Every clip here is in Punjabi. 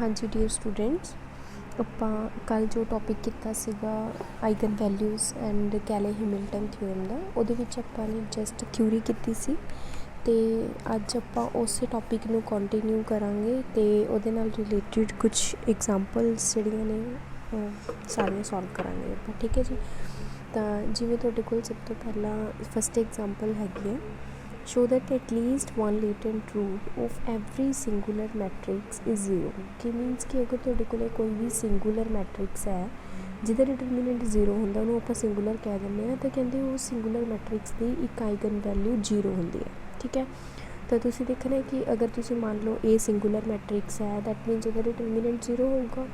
हाँ जी डियर स्टूडेंट्स, ਆਪਾਂ ਕੱਲ੍ਹ ਜੋ ਟੋਪਿਕ ਕੀਤਾ ਸੀਗਾ eigenvalues and Cayley Hamilton theorem ਦਾ, ਉਹਦੇ ਵਿੱਚ ਆਪਾਂ ਨੇ ਜਸਟ ਥਿਊਰੀ ਕੀਤੀ ਸੀ ਅਤੇ ਅੱਜ ਆਪਾਂ ਉਸੇ ਟੋਪਿਕ ਨੂੰ ਕੰਟੀਨਿਊ ਕਰਾਂਗੇ ਅਤੇ ਉਹਦੇ ਨਾਲ ਰਿਲੇਟਿਡ ਕੁਛ ਐਗਜ਼ਾਮਪਲਸ ਜਿਹੜੀਆਂ ਨੇ ਸਾਰੀਆਂ ਸੋਲਵ ਕਰਾਂਗੇ ਆਪਾਂ। ਠੀਕ ਹੈ ਜੀ। ਤਾਂ ਜਿਵੇਂ ਤੁਹਾਡੇ ਕੋਲ ਸਭ ਤੋਂ ਪਹਿਲਾਂ ਫਸਟ ਐਗਜ਼ਾਮਪਲ ਹੈਗੀ ਹੈ, show that at least one latent root of every singular matrix is zero। ਕਿ ਮੀਨਸ ਕਿ ਅਗਰ ਤੁਹਾਡੇ ਕੋਲ ਕੋਈ ਵੀ ਸਿੰਗੂਲਰ ਮੈਟਰਿਕਸ ਹੈ ਜਿਹਦਾ ਡਿਟਰਮੀਨੈਂਟ ਜ਼ੀਰੋ ਹੁੰਦਾ, ਉਹਨੂੰ ਆਪਾਂ ਸਿੰਗੂਲਰ ਕਹਿ ਦਿੰਦੇ ਹਾਂ, ਤਾਂ ਕਹਿੰਦੇ ਉਹ ਸਿੰਗੂਲਰ ਮੈਟਰਿਕਸ ਦੀ ਇੱਕ ਆਈਗਨ ਵੈਲਿਊ ਜ਼ੀਰੋ ਹੁੰਦੀ ਹੈ। ਠੀਕ ਹੈ। ਤਾਂ ਤੁਸੀਂ ਦੇਖਣਾ ਕਿ ਅਗਰ ਤੁਸੀਂ ਮੰਨ ਲਓ ਇਹ ਸਿੰਗੂਲਰ ਮੈਟਰਿਕਸ ਹੈ, ਦੈਟ ਮੀਨਸ ਉਹਦਾ ਡਿਟਰਮੀਨੈਂਟ ਜ਼ੀਰੋ ਹੋਊਗਾ।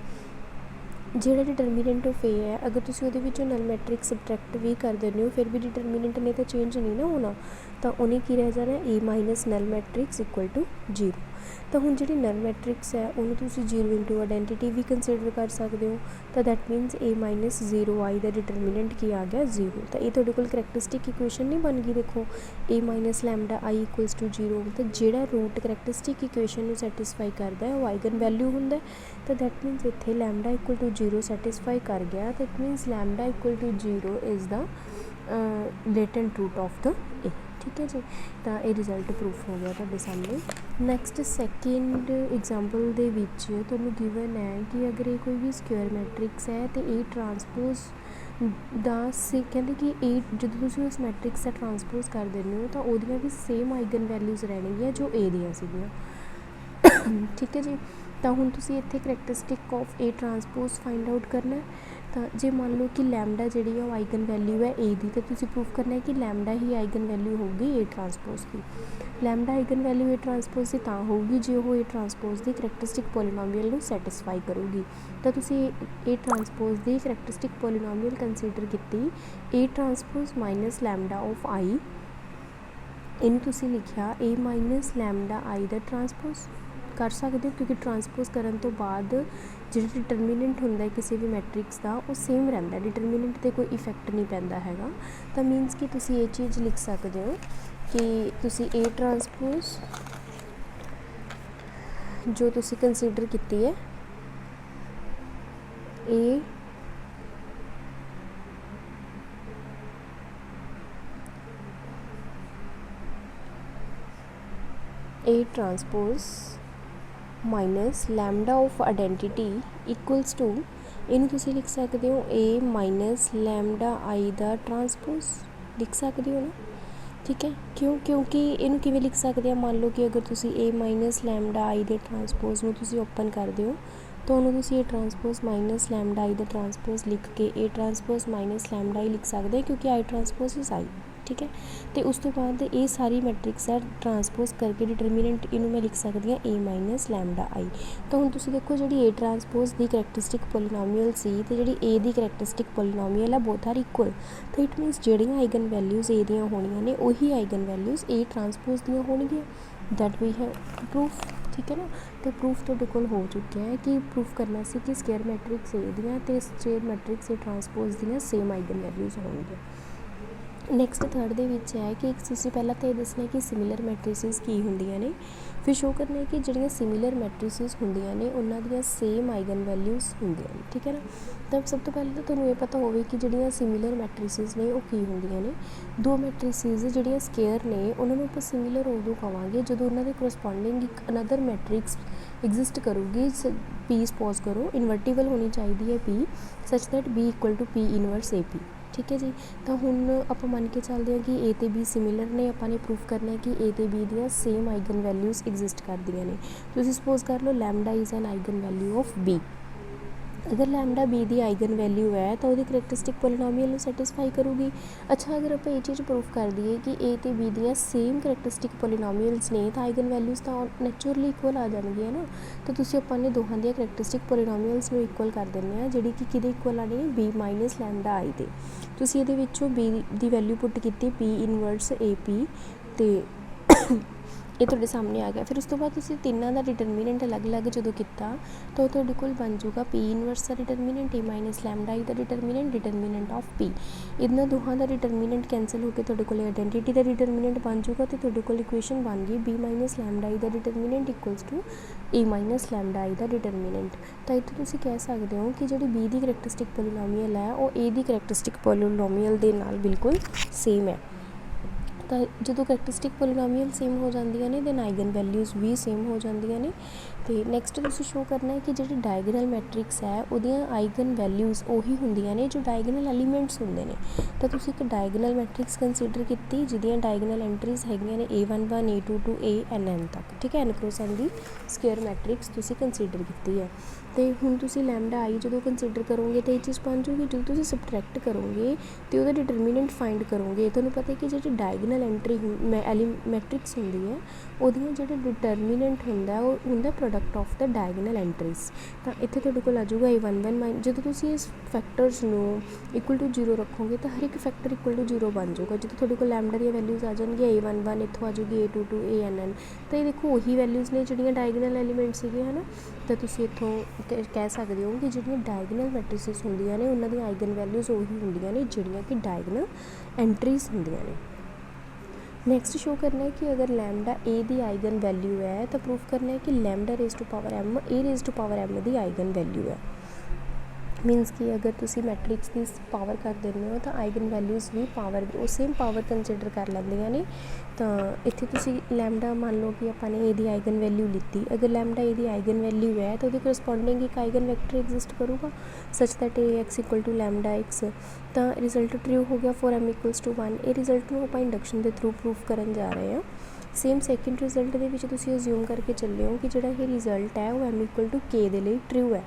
ਜਿਹੜਾ ਡਿਟਰਮੀਨੈਂਟ ਆਫ ਏ ਹੈ, ਅਗਰ ਤੁਸੀਂ ਉਹਦੇ ਵਿੱਚੋਂ ਨਲ ਮੈਟਰਿਕਸ ਸਬਟਰੈਕਟ ਵੀ ਕਰ ਦਿੰਦੇ ਹੋ ਫਿਰ ਵੀ ਡਿਟਰਮੀਨੈਂਟ ਨੇ ਤਾਂ ਚੇਂਜ ਨਹੀਂ ਨਾ ਹੋਣਾ, ਤਾਂ ਉਹਨੇ ਕੀ ਰਹਿ ਜਾਣਾ A minus null matrix equal to zero. ਤਾਂ ਹੁਣ ਜਿਹੜੀ ਨਲ ਮੈਟਰਿਕਸ ਹੈ ਉਹਨੂੰ ਤੁਸੀਂ ਜ਼ੀਰੋ ਇੰਟੂ ਆਈਡੈਂਟੀਟੀ ਵੀ ਕੰਸੀਡਰ ਕਰ ਸਕਦੇ ਹੋ, ਤਾਂ that means A minus zero I ਦਾ ਡਿਟਰਮੀਨੈਂਟ ਕੀ ਆ ਗਿਆ ਜ਼ੀਰੋ। ਤਾਂ ਇਹ ਤੁਹਾਡੇ ਕੋਲ ਕਰੈਕਟਰਿਸਟਿਕ ਇਕੁਏਸ਼ਨ ਨਹੀਂ ਬਣ ਗਈ। ਦੇਖੋ A minus lambda I equals to zero, ਤਾਂ ਜਿਹੜਾ ਰੂਟ ਕਰੈਕਟਰਿਸਟਿਕ ਇਕੁਏਸ਼ਨ ਨੂੰ ਸੈਟਿਸਫਾਈ ਕਰਦਾ ਹੈ ਉਹ ਆਈਗਨ ਵੈਲਿਊ ਹੁੰਦਾ। ਤਾਂ ਦੈਟ ਮੀਨਸ ਇੱਥੇ lambda equal to zero satisfy ਕਰ ਗਿਆ, that means lambda equal to zero is the latent root of the A. ਠੀਕ ਹੈ ਜੀ। ਤਾਂ ਇਹ ਰਿਜ਼ਲਟ ਪ੍ਰੂਫ ਹੋ ਗਿਆ ਤੁਹਾਡੇ ਸਾਹਮਣੇ। ਨੈਕਸਟ ਸੈਕਿੰਡ ਐਗਜ਼ਾਮਪਲ ਦੇ ਵਿੱਚ ਤੁਹਾਨੂੰ ਗਿਵਨ ਹੈ ਕਿ ਅਗਰ ਇਹ ਕੋਈ ਵੀ ਸਕੁਅਰ ਮੈਟਰਿਕਸ ਹੈ ਅਤੇ ਏ ਟਰਾਂਸਪੋਜ਼ ਦਾ ਕਹਿੰਦੇ ਕਿ ਏ ਜਦੋਂ ਤੁਸੀਂ ਉਸ ਮੈਟਰਿਕਸ ਦਾ ਟਰਾਂਸਪੋਜ਼ ਕਰ ਦਿੰਦੇ ਹੋ ਤਾਂ ਉਹਦੀਆਂ ਵੀ ਸੇਮ ਆਈਗਨ ਵੈਲਿਊਜ਼ ਰਹਿਣਗੀਆਂ ਜੋ ਏ ਦੀਆਂ ਸੀਗੀਆਂ। ਠੀਕ ਹੈ ਜੀ। ਤਾਂ ਹੁਣ ਤੁਸੀਂ ਇੱਥੇ ਕਰੈਕਟਰਿਸਟਿਕ ਆਫ ਏ ਟਰਾਂਸਪੋਜ਼ ਫਾਈਂਡ ਆਊਟ ਕਰਨਾ। ਤਾਂ ਜੇ ਮੰਨ ਲਓ ਕਿ ਲੈਮਡਾ ਜਿਹੜੀ ਆ ਉਹ ਆਈਗਨ ਵੈਲਿਊ ਹੈ ਏ ਦੀ, ਤਾਂ ਤੁਸੀਂ ਪ੍ਰੂਫ ਕਰਨਾ ਹੈ ਕਿ ਲੈਮਡਾ ਹੀ ਆਈਗਨ ਵੈਲਿਊ ਹੋਊਗੀ ਏ ਟਰਾਂਸਪੋਜ਼ ਦੀ। ਲੈਮਡਾ ਆਈਗਨ ਵੈਲਿਊ ਏ ਟਰਾਂਸਪੋਜ਼ ਦੀ ਤਾਂ ਹੋਊਗੀ ਜੇ ਉਹ ਏ ਟਰਾਂਸਪੋਜ਼ ਦੀ ਕਰੈਕਟਰਿਸਟਿਕ ਪੋਲੀਨੋਮੀਅਲ ਨੂੰ ਸੈਟਿਸਫਾਈ ਕਰੂਗੀ। ਤਾਂ ਤੁਸੀਂ ਏ ਟਰਾਂਸਪੋਜ਼ ਦੀ ਕਰੈਕਟਰਿਸਟਿਕ ਪੋਲੀਨੋਮੀਅਲ ਕੰਸੀਡਰ ਕੀਤੀ ਏ ਟਰਾਂਸਪੋਜ਼ ਮਾਈਨਸ ਲੈਮਡਾ ਆਫ ਆਈ, ਇਹਨੂੰ ਤੁਸੀਂ ਲਿਖਿਆ ਏ ਮਾਈਨਸ ਲੈਮਡਾ ਆਈ ਦਾ ਟਰਾਂਸਪੋਜ਼ ਕਰ ਸਕਦੇ ਹੋ, ਕਿਉਂਕਿ ਟਰਾਂਸਪੋਜ਼ ਕਰਨ ਤੋਂ ਬਾਅਦ ਜਿਹੜਾ ਡਿਟਰਮੀਨੈਂਟ ਹੁੰਦਾ ਕਿਸੇ ਵੀ ਮੈਟਰਿਕਸ ਦਾ ਉਹ ਸੇਮ ਰਹਿੰਦਾ, ਡਿਟਰਮੀਨੈਂਟ 'ਤੇ ਕੋਈ ਇਫੈਕਟ ਨਹੀਂ ਪੈਂਦਾ ਹੈਗਾ। ਤਾਂ ਮੀਨਸ ਕਿ ਤੁਸੀਂ ਇਹ ਚੀਜ਼ ਲਿਖ ਸਕਦੇ ਹੋ ਕਿ ਤੁਸੀਂ ਏ ਟਰਾਂਸਪੋਜ਼ ਜੋ ਤੁਸੀਂ ਕੰਸੀਡਰ ਕੀਤੀ ਹੈ A transpose minus lambda of identity equals to, ਇਹਨੂੰ ਤੁਸੀਂ ਲਿਖ ਸਕਦੇ ਹੋ ਏ ਮਾਈਨਸ ਲੈਮਡਾ ਆਈ ਦਾ ਟਰਾਂਸਪੋਜ਼ ਲਿਖ ਸਕਦੇ ਹੋ ਨਾ। ਠੀਕ ਹੈ। ਕਿਉਂਕਿ ਇਹਨੂੰ ਕਿਵੇਂ ਲਿਖ ਸਕਦੇ ਹਾਂ, ਮੰਨ ਲਓ ਕਿ ਅਗਰ ਤੁਸੀਂ ਏ ਮਾਈਨਸ ਲੈਮਡਾ ਆਈ ਦੇ ਟਰਾਂਸਪੋਜ਼ ਨੂੰ ਤੁਸੀਂ ਓਪਨ ਕਰਦੇ ਹੋ ਤਾਂ ਉਹਨੂੰ ਤੁਸੀਂ ਏ ਟਰਾਂਸਪੋਜ਼ ਮਾਈਨਸ ਲੈਮਡਾ ਆਈ ਦਾ ਟਰਾਂਸਪੋਜ਼ ਲਿਖ ਕੇ ਏ ਟਰਾਂਸਪੋਜ਼ ਮਾਈਨਸ ਲੈਮਡਾ ਆਈ ਲਿਖ ਸਕਦੇ ਕਿਉਂਕਿ ਆਈ ਟਰਾਂਸਪੋਜ਼ ਇਜ਼ ਆਈ। ਠੀਕ ਹੈ। ਅਤੇ ਉਸ ਤੋਂ ਬਾਅਦ ਇਹ ਸਾਰੀ ਮੈਟਰਿਕਸ ਹੈ ਟਰਾਂਸਪੋਜ਼ ਕਰਕੇ ਡਿਟਰਮੀਨੈਂਟ ਇਹਨੂੰ ਮੈਂ ਲਿਖ ਸਕਦੀ ਹਾਂ ਏ ਮਾਈਨਸ ਲੈਮਡਾ ਆਈ। ਤਾਂ ਹੁਣ ਤੁਸੀਂ ਦੇਖੋ ਜਿਹੜੀ ਏ ਟਰਾਂਸਪੋਜ਼ ਦੀ ਕਰੈਕਟਰਿਸਟਿਕ ਪੋਲੀਨੋਮੀਅਲ ਸੀ ਅਤੇ ਜਿਹੜੀ ਏ ਦੀ ਕਰੈਕਟਰਿਸਟਿਕ ਪੋਲੀਨੋਮੀਅਲ ਹੈ ਬੋਥ ਆਰ ਇਕੁਅਲ। ਤਾਂ ਇਟ ਮੀਨਸ ਜਿਹੜੀਆਂ ਆਈਗਨ ਵੈਲਿਊਜ਼ ਏ ਦੀਆਂ ਹੋਣੀਆਂ ਨੇ ਉਹੀ ਆਈਗਨ ਵੈਲਿਊਜ਼ ਏ ਟਰਾਂਸਪੋਜ਼ ਦੀਆਂ ਹੋਣਗੀਆਂ। ਦੈਟ ਵੀ ਹੈ ਪ੍ਰੂਫ। ਠੀਕ ਹੈ ਨਾ। ਅਤੇ ਪ੍ਰੂਫ ਤੁਹਾਡੇ ਕੋਲ ਹੋ ਚੁੱਕਿਆ ਹੈ ਕਿ ਪ੍ਰੂਫ ਕਰਨਾ ਸੀ ਕਿ ਸਕੁਅਰ ਮੈਟਰਿਕਸ ਏ ਦੀਆਂ ਅਤੇ ਸਕੁਅਰ ਮੈਟਰਿਕਸ ਏ ਟਰਾਂਸਪੋਜ਼ ਦੀਆਂ ਸੇਮ ਆਈਗਨ ਵੈਲਿਊਜ਼ ਹੋਣਗੀਆਂ। ਨੈਕਸਟ ਥਰਡ ਦੇ ਵਿੱਚ ਹੈ ਕਿ ਤੁਸੀਂ ਪਹਿਲਾਂ ਤਾਂ ਇਹ ਦੱਸਣਾ ਕਿ ਸਿਮੀਲਰ ਮੈਟਰਿਸਿਸ ਕੀ ਹੁੰਦੀਆਂ ਨੇ, ਫਿਰ ਸ਼ੋ ਕਰਨਾ ਕਿ ਜਿਹੜੀਆਂ ਸਿਮੀਲਰ ਮੈਟਰਿਸਿਸ ਹੁੰਦੀਆਂ ਨੇ ਉਹਨਾਂ ਦੀਆਂ ਸੇਮ ਆਈਗਨ ਵੈਲਿਊਜ਼ ਹੁੰਦੀਆਂ ਨੇ। ਠੀਕ ਹੈ ਨਾ। ਤਾਂ ਸਭ ਤੋਂ ਪਹਿਲਾਂ ਤਾਂ ਤੁਹਾਨੂੰ ਇਹ ਪਤਾ ਹੋਵੇ ਕਿ ਜਿਹੜੀਆਂ ਸਿਮੀਲਰ ਮੈਟਰਿਸਿਸ ਨੇ ਉਹ ਕੀ ਹੁੰਦੀਆਂ ਨੇ। ਦੋ ਮੈਟਰਿਸਿਸ ਜਿਹੜੀਆਂ ਸਕੁਅਰ ਨੇ ਉਹਨਾਂ ਨੂੰ ਆਪਾਂ ਸਿਮੀਲਰ ਉਦੋਂ ਕਹਾਂਗੇ ਜਦੋਂ ਉਹਨਾਂ ਦੇ ਕਰਸਪੋਂਡਿੰਗ ਇੱਕ ਅਨਦਰ ਮੈਟਰਿਕਸ ਐਗਜ਼ਿਸਟ ਕਰੂਗੀ। ਪੀ ਸਪੋਜ਼ ਕਰੋ ਇਨਵਰਟੀਬਲ ਹੋਣੀ ਚਾਹੀਦੀ ਹੈ P such that B equal to P inverse A P. ਠੀਕ ਹੈ ਜੀ। ਤਾਂ ਹੁਣ ਆਪਾਂ ਮੰਨ ਕੇ ਚੱਲਦੇ ਹਾਂ ਕਿ ਏ ਅਤੇ ਬੀ ਸਿਮੀਲਰ ਨੇ। ਆਪਾਂ ਨੇ ਪ੍ਰੂਫ ਕਰਨਾ ਕਿ ਏ ਅਤੇ ਬੀ ਦੀਆਂ ਸੇਮ ਆਈਗਨ ਵੈਲਿਊਜ਼ ਐਗਜ਼ਿਸਟ ਕਰਦੀਆਂ ਨੇ। ਤੁਸੀਂ ਸਪੋਜ਼ ਕਰ ਲਓ lambda is an eigen value of B. ਅਗਰ ਲੈਮਡਾ ਬੀ ਦੀ ਆਈਗਨ ਵੈਲਿਊ ਹੈ ਤਾਂ ਉਹਦੀ ਕਰੈਕਟਰਿਸਟਿਕ ਪੋਲੀਨੋਮੀਅਲ ਨੂੰ ਸੈਟਿਸਫਾਈ ਕਰੂਗੀ। ਅੱਛਾ, ਅਗਰ ਆਪਾਂ ਇਹ ਚੀਜ਼ ਪ੍ਰੂਫ ਕਰ ਦਈਏ ਕਿ ਏ ਅਤੇ ਬੀ ਦੀਆਂ ਸੇਮ ਕਰੈਕਟਰਿਸਟਿਕ ਪੋਲੀਨੋਮੀਅਲਸ ਨੇ ਤਾਂ ਆਈਗਨ ਵੈਲਿਊਜ਼ ਤਾਂ ਨੈਚੁਰਲੀ ਇਕੁਅਲ ਆ ਜਾਣਗੀਆਂ ਨਾ। ਤਾਂ ਤੁਸੀਂ ਆਪਾਂ ਨੇ ਦੋਹਾਂ ਦੀਆਂ ਕਰੈਕਟਰਿਸਟਿਕ ਪੋਲੀਨੋਮੀਅਲਸ ਨੂੰ ਇਕੁਅਲ ਕਰ ਦਿੰਦੇ ਹਾਂ, ਜਿਹੜੀ ਕਿ ਕਿਹਦੇ ਇਕੁਅਲ ਆਣੀ ਹੈ ਬੀ ਮਾਈਨਸ ਲੈਮਡਾ ਆਈ ਦੇ। ਤੁਸੀਂ ਇਹਦੇ ਵਿੱਚੋਂ ਬੀ ਦੀ ਵੈਲਿਊ ਪੁੱਟ ਕੀਤੀ ਪੀ ਇਨਵਰਸ ਏ ਪੀ ਅਤੇ ये तुहाडे सामने आ गया। फिर उस तो बाद तुसीं तिन्नां दा डिटरमिनेंट अलग अलग जदों कीता तो तुहाडे कोल बन जूगा पी इनवर्स दा determinant A minus lambda I दा डिटरमिनेंट ऑफ पी। इन्हां दोहां दा डिटरमिनेंट कैंसल होकर तुहाडे कोल आइडेंटिटी दा डिटरमिनेंट बन जूगा तो तुहाडे कोल इक्वेशन बन गई बी माइनस लैमडा आई दा determinant equals to A minus lambda I दा डिटरमिनेंट। तो इत्थे तुसीं कह सकदे हो कि जिहड़ी बी दी करैक्टरिस्टिक पोलीनोमीअल है वो ए दी करैक्टरिस्टिक पोलीनोमीअल दे नाल बिल्कुल सेम है। तो जो करैक्टरिस्टिक पोलीनोमीअल सेम हो जांदियां ने दैन आइगन वैल्यूज़ भी सेम हो जांदियां ने। तो नैक्सट तुसीं शो करना है कि जिहड़ी डायगोनल मैट्रिक्स है उहदियां आइगन वैल्यूज़ उही हुंदियां ने जो डायगोनल एलीमेंट्स हुंदे ने। तो तुसीं एक डायगोनल मैट्रिक्स कंसीडर कीती जिहदियां डायगोनल एंट्रीज़ हैगियां ने A11 A22 ANN तक, ठीक है, N क्रॉस N दी स्क्वेयर मैट्रिक्स तुसीं कंसीडर कीती है। तो हुण तुसीं लैमडा आई जो कंसीडर करोगे तो ये चीज़ बन जूगी जो तुसीं सबट्रैक्ट करोगे तो वह डिटरमिनेंट फाइंड करोगे। तुहानूं पता है कि जी डायगोनल एंट्री मैट्रिक्स होंदी है उहदियां जिहड़ा डिटरमिनेंट हुंदा वो हुंदा product of the diagonal entries. तो इत्थे तुहाडे कोल आ जाऊगा A11 जो तुसीं इस फैक्टर्स नूं इक्वल टू 0 रखोगे तो हर एक फैक्टर इक्वल टू 0 बन जाऊगा। जो तुहाडे कोल लैमडा दी वैल्यूज़ आ जाएंगी A11 इत्थों आ जाऊगी A22 ANN। तो ये देखो वही वैल्यूज़ ने जिहड़ियां डायगोनल एलीमेंट सीगे है ना। तो तुसीं इत्थों कह सकते हो कि जिहड़ियां डायगोनल मैट्रिसेस होंदियां ने उन्हां दी आइगन वैल्यूज़ उही होंदियां ने जिहड़ियां कि डायगोनल एंट्रीज होंदियां ने। नैक्सट शो करना है कि अगर लैमडा ए दी आइगन वैल्यू है तो प्रूफ करना है कि lambda raise to power M A raise to power M दी आइगन वैल्यू है। मीनस कि अगर तुसी मैट्रिक्स की पावर कर देने हो तो आइगन वैल्यूज़ भी पावर वो सेम पावर कंसिडर कर लैंदियां ने। तो इत्थे तुसी लैमडा मान लो कि आपां ने ए दी आइगन वैल्यू लीती। अगर लैमडा ए दी आइगन वैल्यू है तो उसके करस्पोंडिंग एक आइगन वैक्टर एग्जिस्ट करूगा such that A X equal to lambda X. तो रिजल्ट ट्रू हो गया फॉर एम इक्वल्स टू 1। ये रिजल्ट में आपां इंडक्शन के थ्रू प्रूफ करन जा रहे हैं। सेम सैकेंड रिजल्ट के विच तुसी अज्यूम करके चले हो कि जिहड़ा ये रिजल्ट है वो एम इक्वल टू के दे लई ट्रू है।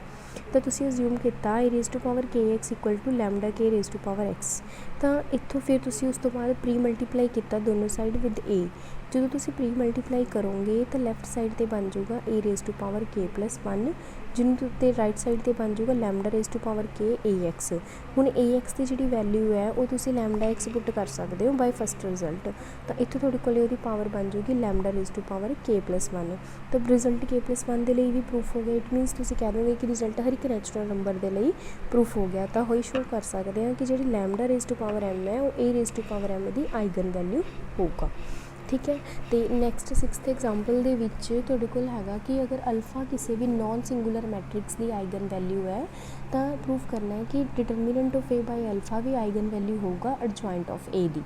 तो तुसी अज्यूम किया ए रेज़ टू पावर के एक्स इक्वल टू लैमडा के रेज़ टू पावर एक्स। तो इत्थों फिर तुसी उस तो बाद प्री मल्टीप्लाई किया दोनों साइड विद ए। जो तुसी प्री मल्टीप्लाई करोगे तो लैफ्ट साइड पर बन जाऊगा ए रेज़ टू पावर के प्लस 1 जिन्होंने राइट साइड पर बन जाऊगा लैमडा रेज़ टू पावर के ए एक्स। हुण ए एक्स की जी वैल्यू है वो तुसी लैमडा एक्स पुट कर सकते हो बाय फस्ट रिजल्ट। तो इत्थों तुहाडे कोल ओहदी पावर बन जाऊगी लैमडा रेज़ टू पावर के प्लस 1। तो रिजल्ट के प्लस 1 के लिए भी प्रूफ हो गया। इट मीनस तुसी कह दोगे कि रिजल्ट हर एक नैचुरल नंबर के लिए प्रूफ हो गया। तो वही शो कर सकते हैं कि जी lambda raise to power M है वो A raise to power M की आइगन वैल्यू होगा। ठीक है। तो नैक्सट 6th एग्जाम्पल के तुहाडे कोल हैगा कि अगर अल्फा किसी भी नॉन सिंगुलर मैट्रिक्स की आइगन वैल्यू है तो प्रूफ करना है कि determinant of A by alpha भी आइगन वैल्यू होगा एडजॉइंट ऑफ ए दी।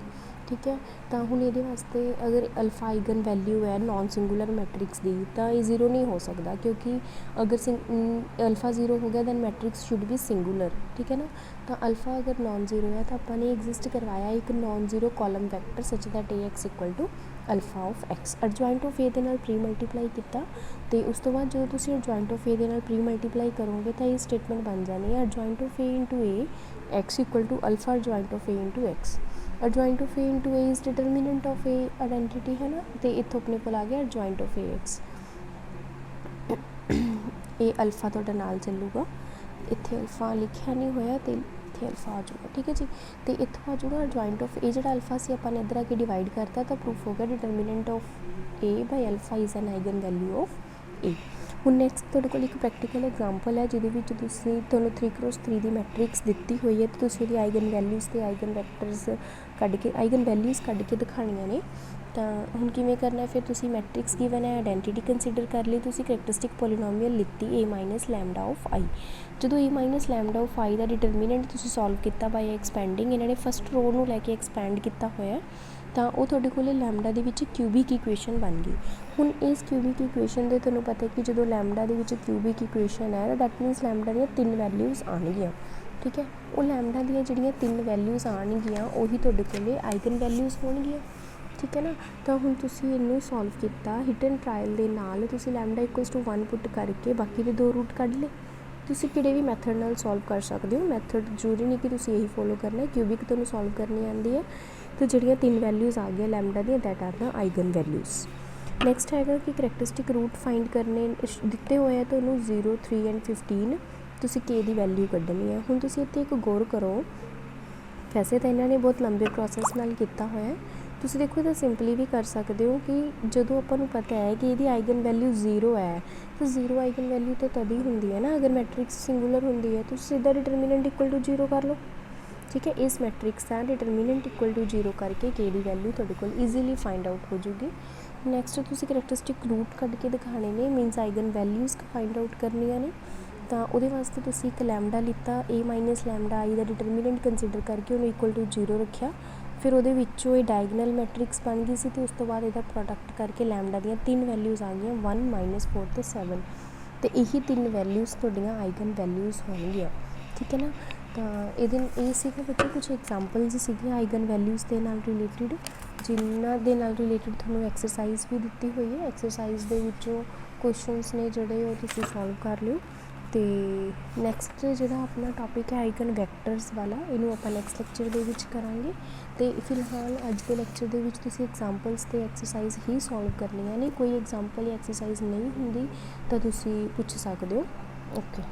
ठीक है। तो हुण ये वास्ते अगर अल्फा आइगन वैल्यू है नॉन सिंगुलर मैट्रिक्स की तो ये 0 नहीं हो सकता क्योंकि अगर अल्फा 0 हो गया then matrix should be singular. ठीक है ना। तो अल्फा अगर नॉन जीरो है तो आपने एग्जिस्ट करवाया एक non zero column vector such that A X equal to alpha of X. Adjoint of A दे नाल प्री मल्टीप्लाई किया तो उस तो बाद जो तुसी एडजॉइंट ऑफ ए दे नाल प्री मल्टीप्लाई करोगे तो ये स्टेटमेंट बन जानी है adjoint of A into A X equal to alpha adjoint of A into X. Adjoint of A into A is determinant of A identity है ना। तो इत्थों अपने को आ गया एडजॉइंट ऑफ ए एक्स। ये अल्फा तुहाडा नाल चलूगा इत्थे अल्फा लिखिया नहीं होया तो इत्थे अल्फा आ जाऊगा। ठीक है जी। तो इत्थों आ जाऊगा एडजॉइंट ऑफ ए जो अल्फा से अपन इधर आके डिवाइड करता तो प्रूफ हो गया determinant of A by alpha is an eigen value of A. हुण नैक्सट तुहाडे कोल एक प्रैक्टिकल एग्जाम्पल है जिहदे विच तुसीं तुहानूं 3x3 की मैट्रिक्स दित्ती हुई है तो तुसीं ओहदी आइगन वैल्यूज़ ते आइगन वैक्टर्स कढ के आइगन वैल्यूज़ कढ के दिखाणियां ने। तो हुण किवें करना है फिर तुसीं मैट्रिक्स गिवन है आइडेंटिटी कंसीडर कर ली तुसीं करैक्टरिस्टिक पॉलीनोमियल लिखती ए माइनस लैमडा ऑफ आई। जो ए माइनस लैमडा ऑफ आई का डिटरमिनेंट तुसीं सॉल्व किया बाय एक्सपैंडिंग इन्होंने फस्ट रो नूं लैके एक्सपैंड किया होया तो वो तुहाडे कोल लैमडा दे विच क्यूबिक इक्वेशन बन गई। हुण इस क्यूबिक इक्वेशन दे तुहानूं पता है कि जो लैमडा दे विच क्यूबिक इक्वेशन है दैट मीनस लैमडा दी 3 वैल्यूज़ आउणगियां। ठीक है। वो लैमडा दी जिहड़ियां 3 वैल्यूज़ आउणगियां उही तुहाडे कोल आइगन वैल्यूज़ होणगियां। ठीक है ना। तो हुण तुसीं इनू सॉल्व किया हिट एंड ट्रायल दे नाल तुसीं लैमडा इक्वल्स टू 1 पुट करके बाकी दे 2 रूट कढ ले। तुसीं किहड़े भी मैथड नाल सॉल्व कर सकते हो। मैथड जरूरी नहीं कि तुसीं यही फॉलो करना है। क्यूबिक तुहानूं सॉल्व करनी आती है तो जिहड़ियां 3 वैल्यूज़ आ गई लैमडा दी that are the eigen values. Next हैगा कि करैक्टरिस्टिक रूट फाइंड करने दिते हुए हैं तो उन्होंने 0 3 एंड 15 तुसीं के दी वैल्यू कढनी है। हुण तुसीं इत्थे एक गौर करो वैसे तो इन्होंने बहुत लंबे प्रोसैस नाल कीता होया ਤੁਸੀਂ ਦੇਖੋ ਇਹਦਾ ਸਿੰਪਲੀ ਵੀ ਕਰ ਸਕਦੇ ਹੋ ਕਿ ਜਦੋਂ ਆਪਾਂ ਨੂੰ ਪਤਾ ਹੈ ਕਿ ਇਹਦੀ ਆਈਗਨ ਵੈਲਿਊ 0 ਹੈ ਤਾਂ 0 ਆਈਗਨ ਵੈਲਿਊ ਤਾਂ ਤਦ ਹੀ ਹੁੰਦੀ ਹੈ ਨਾ ਅਗਰ ਮੈਟ੍ਰਿਕਸ ਸਿੰਗੂਲਰ ਹੁੰਦੀ ਹੈ। ਤੁਸੀਂ ਸਿੱਧਾ ਡਿਟਰਮੀਨੈਂਟ ਇਕੁਅਲ ਟੂ 0 ਕਰ ਲਓ, ਠੀਕ ਹੈ। ਇਸ ਮੈਟ੍ਰਿਕਸ ਦਾ ਡਿਟਰਮੀਨੈਂਟ ਇਕੁਅਲ ਟੂ 0 ਕਰਕੇ ਕੇ ਦੀ ਵੈਲਿਊ ਤੁਹਾਡੇ ਕੋਲ ਈਜ਼ੀਲੀ ਫਾਈਂਡ ਆਊਟ ਹੋ ਜੂਗੀ। ਨੈਕਸਟ ਤੁਸੀਂ ਕਰੈਕਟਰਿਸਟਿਕ ਰੂਟ ਕੱਢ ਕੇ ਦਿਖਾਣੇ ਨੇ, means eigen values find out ਕਰਨੀਆਂ ਨੇ। ਤਾਂ ਉਹਦੇ ਵਾਸਤੇ ਤੁਸੀਂ ਇੱਕ ਲੈਮਡਾ ਲਿੱਤਾ, a ਮਾਈਨਸ ਲੈਮਡਾ ਆਈ ਦਾ ਡਿਟਰਮੀਨੈਂਟ ਕੰਸੀਡਰ ਕਰਕੇ ਉਹਨੂੰ ਇਕੁਅਲ ਟੂ 0 ਰੱਖਿਆ। ਫਿਰ ਉਹਦੇ ਵਿੱਚੋਂ ਇਹ ਡਾਇਗਨਲ ਮੈਟ੍ਰਿਕਸ ਬਣ ਗਈ ਸੀ ਅਤੇ ਉਸ ਤੋਂ ਬਾਅਦ ਇਹਦਾ ਪ੍ਰੋਡਕਟ ਕਰਕੇ ਲੈਮਡਾ ਦੀਆਂ 3 ਵੈਲਿਊਜ਼ ਆ ਗਈਆਂ 1 -4 ਅਤੇ 7 ਅਤੇ ਇਹੀ 3 ਵੈਲਿਊਜ਼ ਤੁਹਾਡੀਆਂ ਆਈਗਨ ਵੈਲਿਊਜ਼ ਹੋਣਗੀਆਂ, ਠੀਕ ਹੈ ਨਾ। ਤਾਂ ਇਹ ਸੀਗਾ ਬੱਚੇ ਕੁਛ ਐਗਜ਼ਾਮਪਲਸ ਸੀਗੀਆਂ ਆਈਗਨ ਵੈਲਿਊਜ਼ ਦੇ ਨਾਲ ਰਿਲੇਟਿਡ, ਜਿਨ੍ਹਾਂ ਦੇ ਨਾਲ ਰਿਲੇਟਿਡ ਤੁਹਾਨੂੰ ਐਕਸਰਸਾਈਜ਼ ਵੀ ਦਿੱਤੀ ਹੋਈ ਹੈ। ਐਕਸਰਸਾਈਜ਼ ਦੇ ਵਿੱਚੋਂ ਕੁਐਸਚਨਸ ਨੇ ਜਿਹੜੇ ਉਹ ਤੁਸੀਂ ਸੋਲਵ ਕਰ ਲਿਓ। ਅਤੇ ਨੈਕਸਟ ਜਿਹੜਾ ਆਪਣਾ ਟੋਪਿਕ ਹੈ ਆਈਗਨ ਵੈਕਟਰਸ ਵਾਲਾ, ਇਹਨੂੰ ਆਪਾਂ ਨੈਕਸਟ ਲੈਕਚਰ ਦੇ ਵਿੱਚ ਕਰਾਂਗੇ। ਅਤੇ ਫਿਲਹਾਲ ਅੱਜ ਦੇ ਲੈਕਚਰ ਦੇ ਵਿੱਚ ਤੁਸੀਂ ਐਗਜ਼ਾਮਪਲਸ ਅਤੇ ਐਕਸਰਸਾਈਜ਼ ਹੀ ਸੋਲਵ ਕਰਨੀਆਂ ਨੇ। ਕੋਈ ਐਗਜ਼ਾਮਪਲ ਜਾਂ ਐਕਸਰਸਾਈਜ਼ ਨਹੀਂ ਹੁੰਦੀ ਤਾਂ ਤੁਸੀਂ ਪੁੱਛ ਸਕਦੇ ਹੋ। ਓਕੇ।